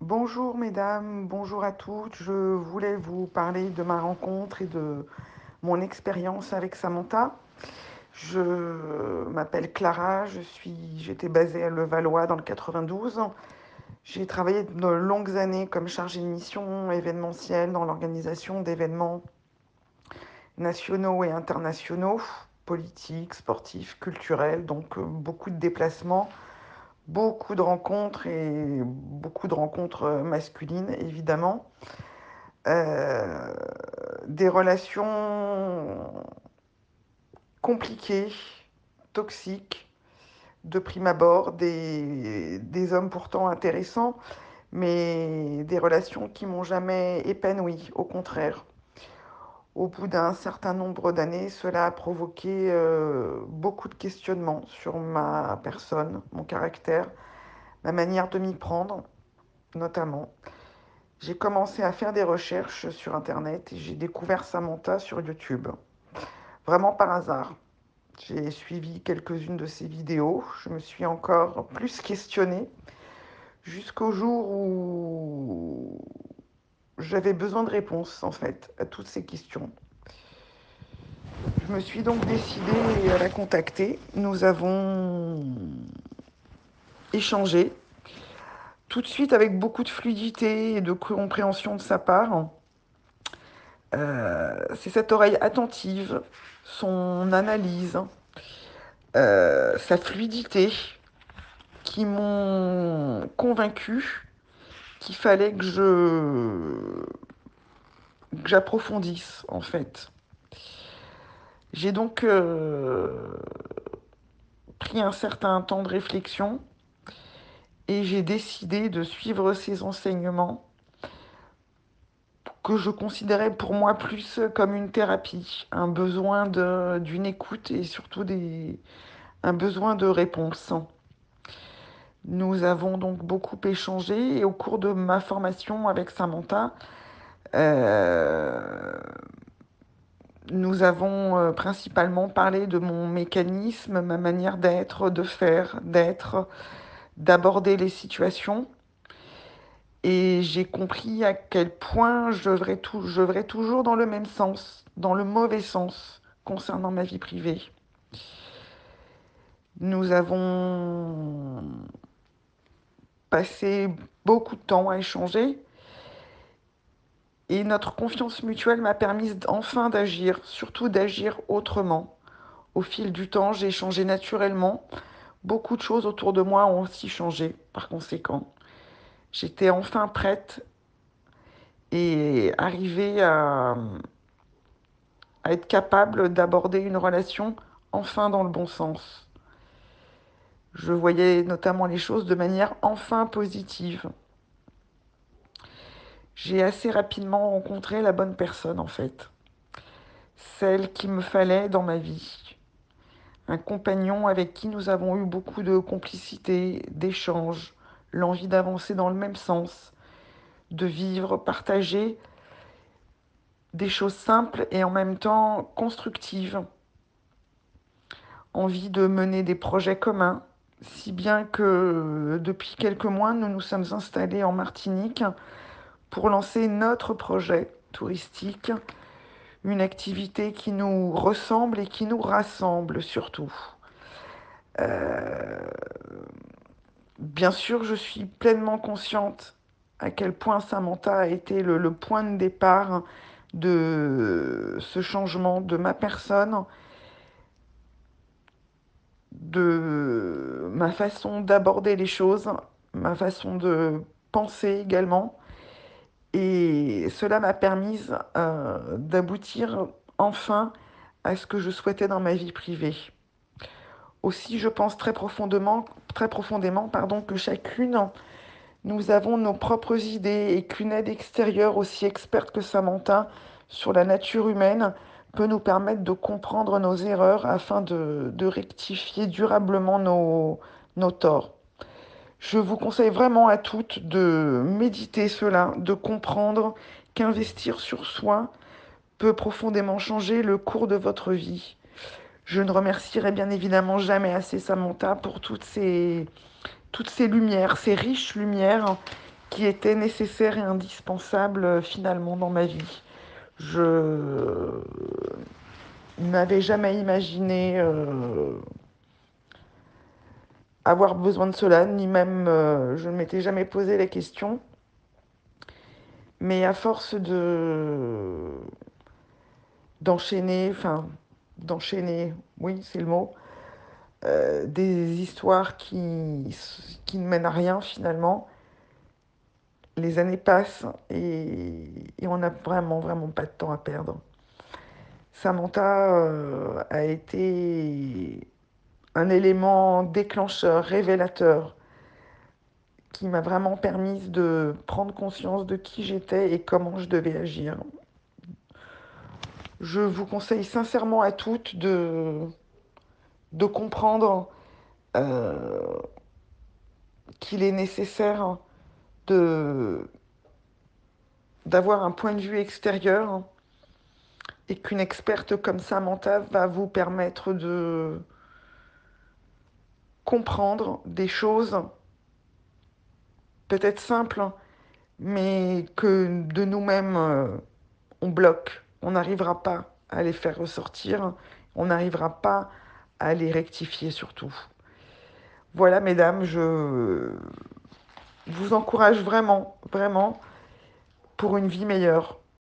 Bonjour mesdames, bonjour à toutes. Je voulais vous parler de ma rencontre et de mon expérience avec Samantha. Je m'appelle Clara, j'étais basée à Levallois dans le 92. J'ai travaillé de longues années comme chargée de mission événementielle dans l'organisation d'événements nationaux et internationaux, politiques, sportifs, culturels, donc beaucoup de déplacements, beaucoup de rencontres et beaucoup de rencontres masculines évidemment. Euh, des relations compliquées, toxiques, de prime abord, des hommes pourtant intéressants, mais des relations qui m'ont jamais épanouie, au contraire. Au bout d'un certain nombre d'années, cela a provoqué beaucoup de questionnements sur ma personne, mon caractère, ma manière de m'y prendre, notamment. J'ai commencé à faire des recherches sur Internet et j'ai découvert Samantha sur YouTube. Vraiment par hasard. J'ai suivi quelques-unes de ses vidéos. Je me suis encore plus questionnée jusqu'au jour où j'avais besoin de réponses, en fait, à toutes ces questions. Je me suis donc décidée à la contacter. Nous avons échangé tout de suite avec beaucoup de fluidité et de compréhension de sa part. C'est cette oreille attentive, son analyse, sa fluidité qui m'ont convaincu qu'il fallait que j'approfondisse en fait. J'ai donc pris un certain temps de réflexion et j'ai décidé de suivre ses enseignements que je considérais pour moi plus comme une thérapie, un besoin d'une écoute et surtout un besoin de réponse. Nous avons donc beaucoup échangé et au cours de ma formation avec Samantha, euh, nous avons principalement parlé de mon mécanisme, ma manière d'être, de faire, d'être, d'aborder les situations. Et j'ai compris à quel point je vais toujours dans le même sens, dans le mauvais sens, concernant ma vie privée. Nous avons passé beaucoup de temps à échanger et notre confiance mutuelle m'a permis enfin d'agir, surtout d'agir autrement. Au fil du temps, j'ai changé naturellement. Beaucoup de choses autour de moi ont aussi changé par conséquent. J'étais enfin prête et arrivée à être capable d'aborder une relation enfin dans le bon sens. Je voyais notamment les choses de manière enfin positive. J'ai assez rapidement rencontré la bonne personne en fait, celle qu'il me fallait dans ma vie. Un compagnon avec qui nous avons eu beaucoup de complicité, d'échanges, l'envie d'avancer dans le même sens, de vivre, partager des choses simples et en même temps constructives, envie de mener des projets communs, si bien que depuis quelques mois, nous nous sommes installés en Martinique pour lancer notre projet touristique, une activité qui nous ressemble et qui nous rassemble surtout. Euh, Bien sûr, je suis pleinement consciente à quel point Samantha a été le point de départ de ce changement de ma personne, de ma façon d'aborder les choses, ma façon de penser également. Et cela m'a permis d'aboutir enfin à ce que je souhaitais dans ma vie privée. Aussi, je pense très profondément, pardon, que chacune, nous avons nos propres idées et qu'une aide extérieure aussi experte que Samantha sur la nature humaine peut nous permettre de comprendre nos erreurs afin de rectifier durablement nos torts. Je vous conseille vraiment à toutes de méditer cela, de comprendre qu'investir sur soi peut profondément changer le cours de votre vie. Je ne remercierai bien évidemment jamais assez Samantha pour toutes ces lumières, ces riches lumières qui était nécessaire et indispensable finalement dans ma vie. Je n'avais jamais imaginé avoir besoin de cela, ni même je ne m'étais jamais posé la question. Mais à force d'enchaîner, enfin d'enchaîner, oui c'est le mot, des histoires qui ne mènent à rien finalement, les années passent et on n'a vraiment, vraiment pas de temps à perdre. Samantha a été un élément déclencheur, révélateur, qui m'a vraiment permis de prendre conscience de qui j'étais et comment je devais agir. Je vous conseille sincèrement à toutes de comprendre euh, qu'il est nécessaire de, d'avoir un point de vue extérieur et qu'une experte comme Samantha va vous permettre de comprendre des choses peut-être simples, mais que de nous-mêmes, on bloque. On n'arrivera pas à les faire ressortir, on n'arrivera pas à les rectifier surtout. Voilà, mesdames, je vous encourage vraiment, vraiment pour une vie meilleure.